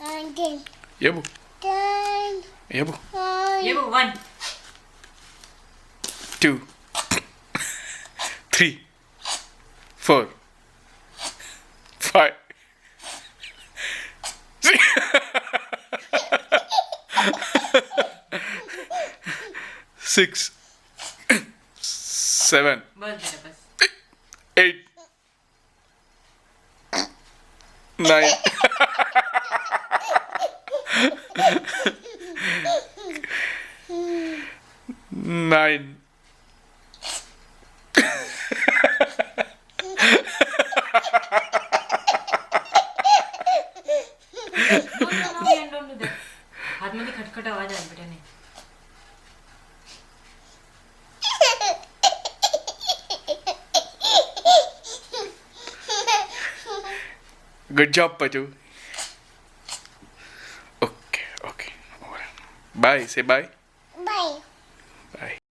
Yebu. Yebu. Yebu, 1. 2, 3, 4, 5, 6, 7, बस बेटा बस. 8, 9, 9, No, Ian, don't do that. हाथ मध्ये खटखट आवाज आला बेटा. नाही. Good job, Paju. Okay. Bye. Say bye. Bye. Bye.